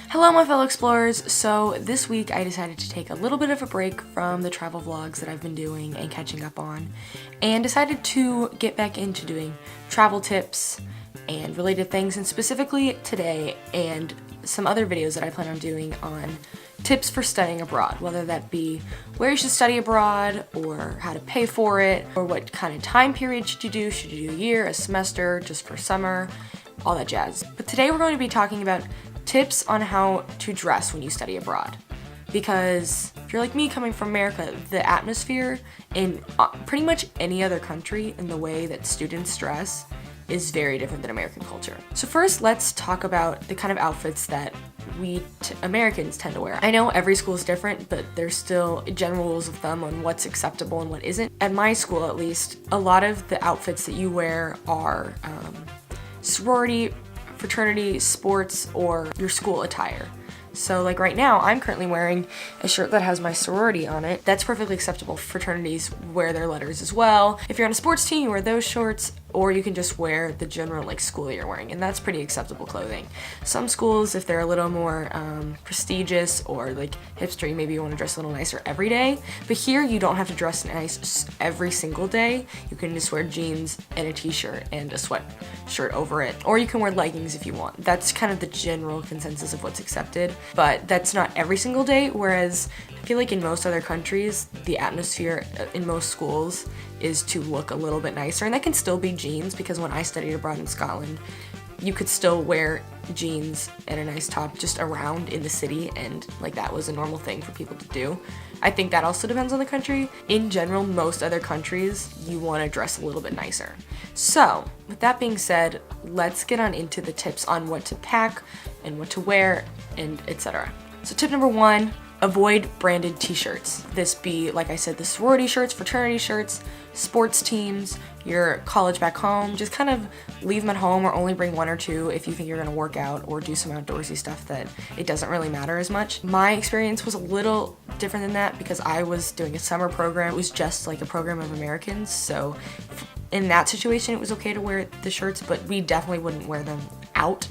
Hello my fellow explorers! So this week I decided to take a little bit of a break from the travel vlogs that I've been doing and catching up on, and decided to get back into doing travel tips and related things, and specifically today and some other videos that I plan on doing on tips for studying abroad, whether that be where you should study abroad or how to pay for it or what kind of time period should you do. Should you do a year, a semester, just for summer, all that jazz. But today we're going to be talking about tips on how to dress when you study abroad. Because if you're like me coming from America, the atmosphere in pretty much any other country and the way that students dress is very different than American culture. So first, let's talk about the kind of outfits that we Americans tend to wear. I know every school is different, but there's still general rules of thumb on what's acceptable and what isn't. At my school, at least, a lot of the outfits that you wear are sorority, fraternity, sports, or your school attire. So like right now, I'm currently wearing a shirt that has my sorority on it. That's perfectly acceptable. Fraternities wear their letters as well. If you're on a sports team, you wear those shorts, or you can just wear the general like school that you're wearing, and that's pretty acceptable clothing. Some schools, if they're a little more prestigious or like hipster, maybe you want to dress a little nicer every day. But here, you don't have to dress nice every single day. You can just wear jeans and a t-shirt and a sweatshirt over it, or you can wear leggings if you want. That's kind of the general consensus of what's accepted, but that's not every single day. Whereas I feel like in most other countries, the atmosphere in most schools is to look a little bit nicer, and that can still be jeans, because when I studied abroad in Scotland, you could still wear jeans and a nice top just around in the city, and like that was a normal thing for people to do. I think that also depends on the country. In general, most other countries, you want to dress a little bit nicer. So with that being said, let's get on into the tips on what to pack and what to wear and etc. So tip number one, avoid branded t-shirts. This be, like I said, the sorority shirts, fraternity shirts, sports teams, your college back home. Just kind of leave them at home, or only bring one or two if you think you're gonna work out or do some outdoorsy stuff that it doesn't really matter as much. My experience was a little different than that because I was doing a summer program. It was just like a program of Americans, so in that situation it was okay to wear the shirts, but we definitely wouldn't wear them out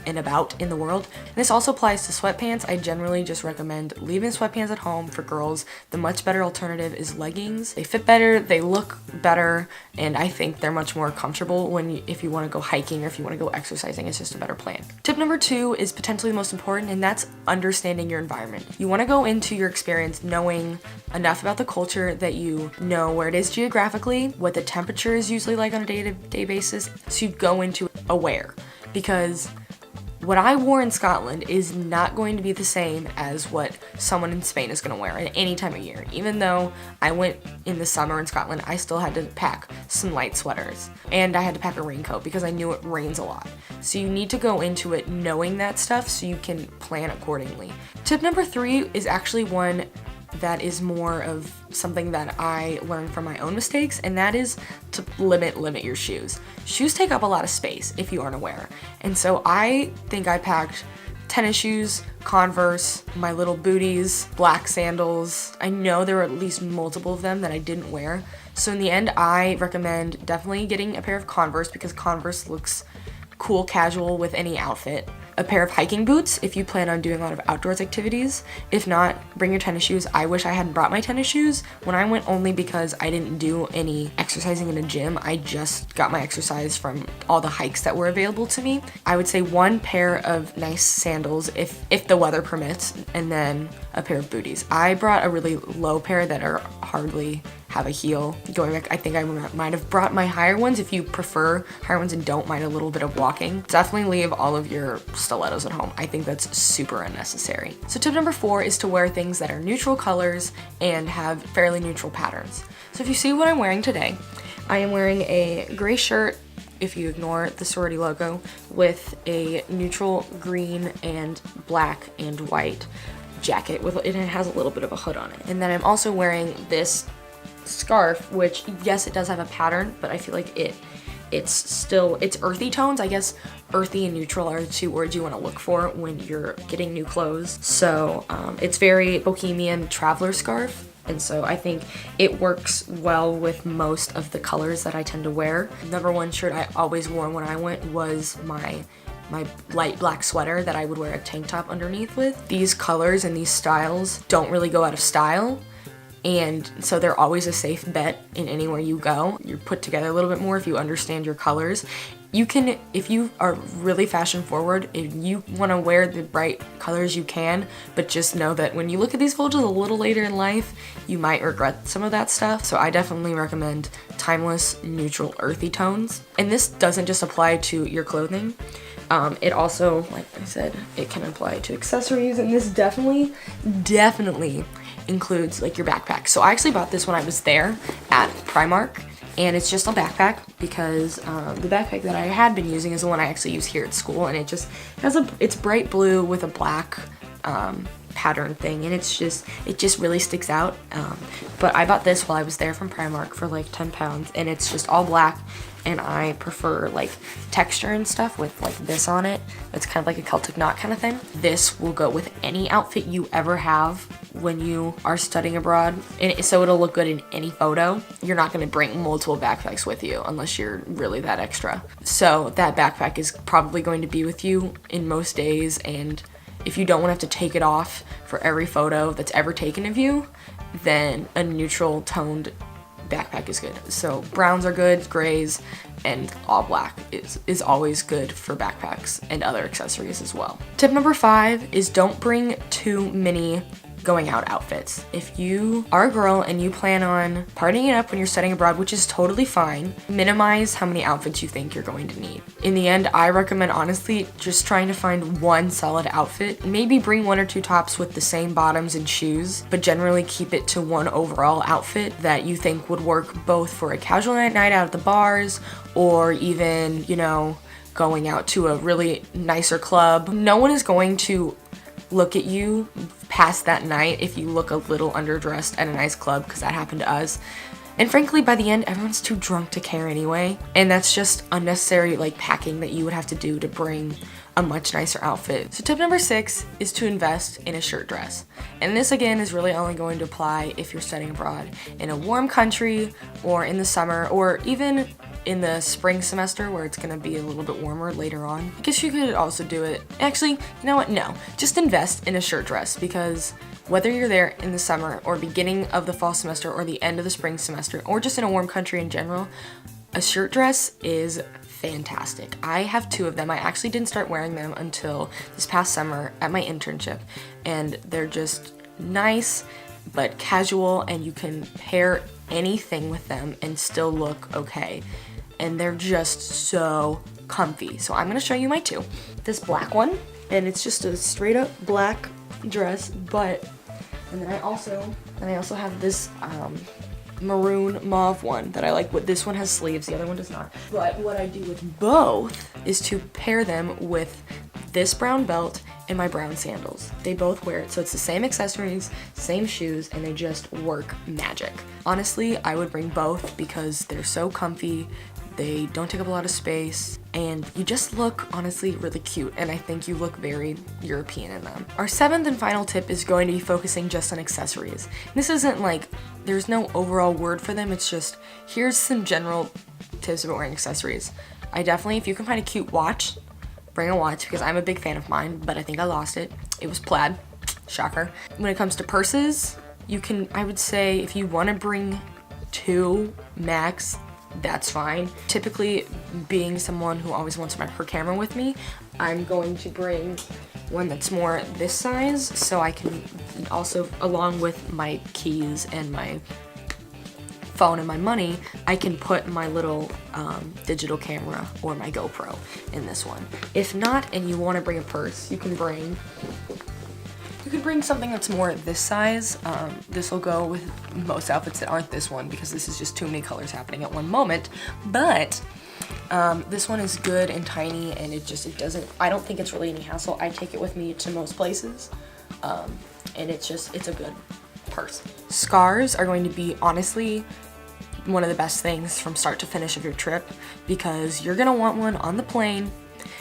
and about in the world. And this also applies to sweatpants. I generally just recommend leaving sweatpants at home. For girls, the much better alternative is leggings. They fit better, they look better, and I think they're much more comfortable if you want to go hiking or if you want to go exercising. It's just a better plan. Tip number two is potentially the most important, and that's understanding your environment. You want to go into your experience knowing enough about the culture that you know where it is geographically, what the temperature is usually like on a day-to-day basis, so you go into it aware. Because what I wore in Scotland is not going to be the same as what someone in Spain is going to wear at any time of year. Even though I went in the summer in Scotland, I still had to pack some light sweaters, and I had to pack a raincoat because I knew it rains a lot. So you need to go into it knowing that stuff so you can plan accordingly. Tip number three is actually one that is more of something that I learned from my own mistakes, and that is to limit your shoes. Shoes take up a lot of space if you aren't aware. And so I think I packed tennis shoes, Converse, my little booties, black sandals. I know there were at least multiple of them that I didn't wear. So in the end, I recommend definitely getting a pair of Converse because Converse looks cool, casual with any outfit. A pair of hiking boots if you plan on doing a lot of outdoors activities. If not, bring your tennis shoes. I wish I hadn't brought my tennis shoes when I went, only because I didn't do any exercising in a gym. I just got my exercise from all the hikes that were available to me. I would say one pair of nice sandals if the weather permits, and then a pair of booties. I brought a really low pair that are hardly have a heel. Going back, I think I might have brought my higher ones if you prefer higher ones and don't mind a little bit of walking. Definitely leave all of your stilettos at home. I think that's super unnecessary. So tip number four is to wear things that are neutral colors and have fairly neutral patterns. So if you see what I'm wearing today, I am wearing a gray shirt, if you ignore the sorority logo, with a neutral green and black and white jacket with it has a little bit of a hood on it. And then I'm also wearing this scarf, which yes, it does have a pattern, but I feel like it's earthy tones. I guess earthy and neutral are the two words you want to look for when you're getting new clothes. So it's very bohemian traveler scarf, and so I think it works well with most of the colors that I tend to wear. Number one shirt I always wore when I went was my my light black sweater that I would wear a tank top underneath with. These colors and these styles don't really go out of style, and so they're always a safe bet in anywhere you go. You're put together a little bit more if you understand your colors. You can, if you are really fashion forward, if you want to wear the bright colors, you can, but just know that when you look at these photos a little later in life, you might regret some of that stuff. So I definitely recommend timeless, neutral, earthy tones. And this doesn't just apply to your clothing. It also, like I said, it can apply to accessories, and this definitely includes like your backpack. So I actually bought this when I was there at Primark, and it's just a backpack because the backpack that I had been using is the one I actually use here at school, and it just has it's bright blue with a black pattern thing, and it just really sticks out. But I bought this while I was there from Primark for like 10 pounds, and it's just all black, and I prefer like texture and stuff with like this on it. It's kind of like a Celtic knot kind of thing. This will go with any outfit you ever have when you are studying abroad, and so it'll look good in any photo. You're not going to bring multiple backpacks with you unless you're really that extra. So that backpack is probably going to be with you in most days, and if you don't want to have to take it off for every photo that's ever taken of you, then a neutral toned backpack is good. So browns are good, grays, and all black is always good for backpacks and other accessories as well. Tip number 5 is don't bring too many going out outfits. If you are a girl and you plan on partying it up when you're studying abroad, which is totally fine, minimize how many outfits you think you're going to need. In the end, I recommend honestly just trying to find one solid outfit. Maybe bring 1 or 2 tops with the same bottoms and shoes, but generally keep it to one overall outfit that you think would work both for a casual night out at the bars, or even, you know, going out to a really nicer club. No one is going to look at you past that night if you look a little underdressed at a nice club, because that happened to us. And frankly, by the end, everyone's too drunk to care anyway, and that's just unnecessary like packing that you would have to do to bring a much nicer outfit. So tip number 6 is to invest in a shirt dress. And this again is really only going to apply if you're studying abroad in a warm country, or in the summer, or even in the spring semester where it's gonna be a little bit warmer later on. I guess you could also do it. Actually, you know what? No, just invest in a shirt dress, because whether you're there in the summer or beginning of the fall semester or the end of the spring semester, or just in a warm country in general, a shirt dress is fantastic. I have 2 of them. I actually didn't start wearing them until this past summer at my internship, and they're just nice but casual, and you can pair anything with them and still look okay. And they're just so comfy. So I'm gonna show you my 2. This black one, and it's just a straight up black dress, and then I also have this maroon mauve one that I like. This one has sleeves, the other one does not. But what I do with both is to pair them with this brown belt and my brown sandals. They both wear it, so it's the same accessories, same shoes, and they just work magic. Honestly, I would bring both because they're so comfy, they don't take up a lot of space, and you just look honestly really cute, and I think you look very European in them. Our 7th and final tip is going to be focusing just on accessories. This isn't like, there's no overall word for them, it's just, here's some general tips about wearing accessories. I definitely, if you can find a cute watch, bring a watch, because I'm a big fan of mine, but I think I lost it. It was plaid, shocker. When it comes to purses, you can, I would say if you want to bring 2 max, that's fine. Typically, being someone who always wants her camera with me, I'm going to bring one that's more this size, so I can also, along with my keys and my phone and my money, I can put my little digital camera or my GoPro in this one. If not, and you want to bring a purse, you can bring something that's more this size. This will go with most outfits that aren't this one, because this is just too many colors happening at one moment. But this one is good and tiny, and I don't think it's really any hassle. I take it with me to most places, and it's a good purse. Scarves are going to be honestly one of the best things from start to finish of your trip, because you're gonna want one on the plane,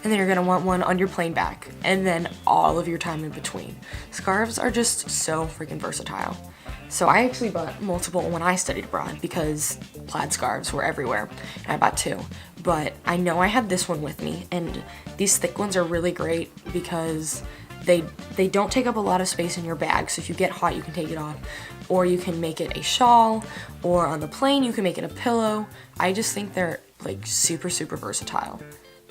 and then you're gonna want one on your plane back, and then all of your time in between. Scarves are just so freaking versatile. So I actually bought multiple when I studied abroad, because plaid scarves were everywhere, and I bought 2. but I know I had this one with me, and these thick ones are really great because they don't take up a lot of space in your bag, so if you get hot you can take it off, or you can make it a shawl, or on the plane you can make it a pillow. I just think they're like super versatile,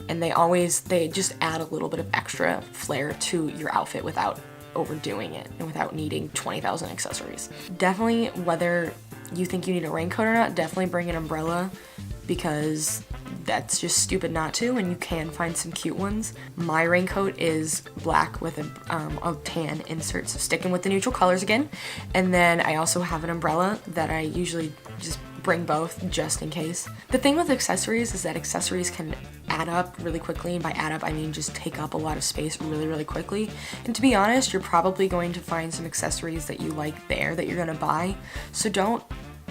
and they just add a little bit of extra flair to your outfit without overdoing it and without needing 20,000 accessories. Definitely, whether you think you need a raincoat or not, definitely bring an umbrella, because that's just stupid not to, and you can find some cute ones. My raincoat is black with a tan insert, so sticking with the neutral colors again. And then I also have an umbrella that I usually just bring both just in case. The thing with accessories is that accessories can add up really quickly, and by add up I mean just take up a lot of space really quickly. And to be honest, you're probably going to find some accessories that you like there that you're gonna buy, so don't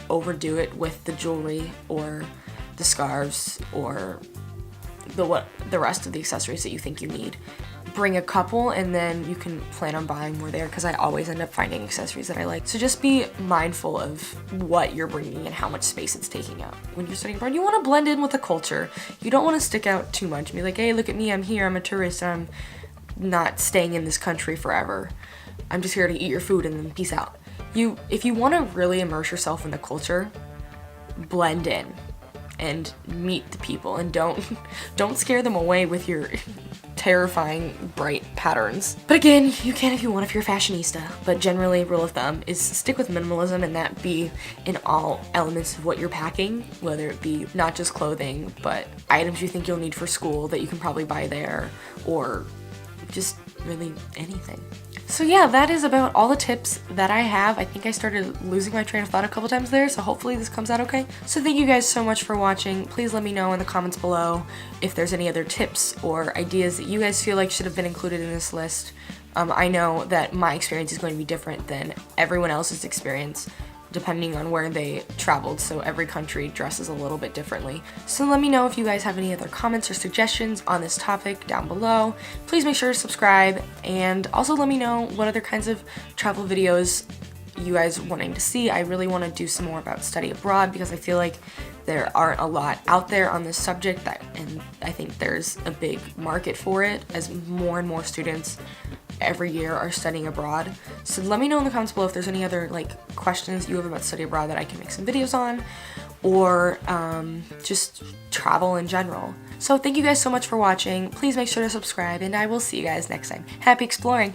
overdo it with the jewelry or the scarves or the rest of the accessories that you think you need. Bring a couple and then you can plan on buying more there, because I always end up finding accessories that I like. So just be mindful of what you're bringing and how much space it's taking up. When you're studying abroad, you want to blend in with the culture. You don't want to stick out too much and be like, hey, look at me, I'm here, I'm a tourist, I'm not staying in this country forever. I'm just here to eat your food and then peace out. If you want to really immerse yourself in the culture, blend in and meet the people, and don't scare them away with your terrifying bright patterns. But again, you can if you want, if you're a fashionista, but generally rule of thumb is stick with minimalism, and that be in all elements of what you're packing, whether it be not just clothing, but items you think you'll need for school that you can probably buy there, or just really anything. So yeah, that is about all the tips that I have. I think I started losing my train of thought a couple times there, so hopefully this comes out okay. So thank you guys so much for watching. Please let me know in the comments below if there's any other tips or ideas that you guys feel like should have been included in this list. I know that my experience is going to be different than everyone else's experience, depending on where they traveled, so every country dresses a little bit differently. So let me know if you guys have any other comments or suggestions on this topic down below. Please make sure to subscribe, and also let me know what other kinds of travel videos you guys wanting to see. I really want to do some more about study abroad, because I feel like there aren't a lot out there on this subject, and I think there's a big market for it as more and more students every year are studying abroad. So let me know in the comments below if there's any other questions you have about study abroad that I can make some videos on, or just travel in general. So thank you guys so much for watching. Please make sure to subscribe, and I will see you guys next time. Happy exploring!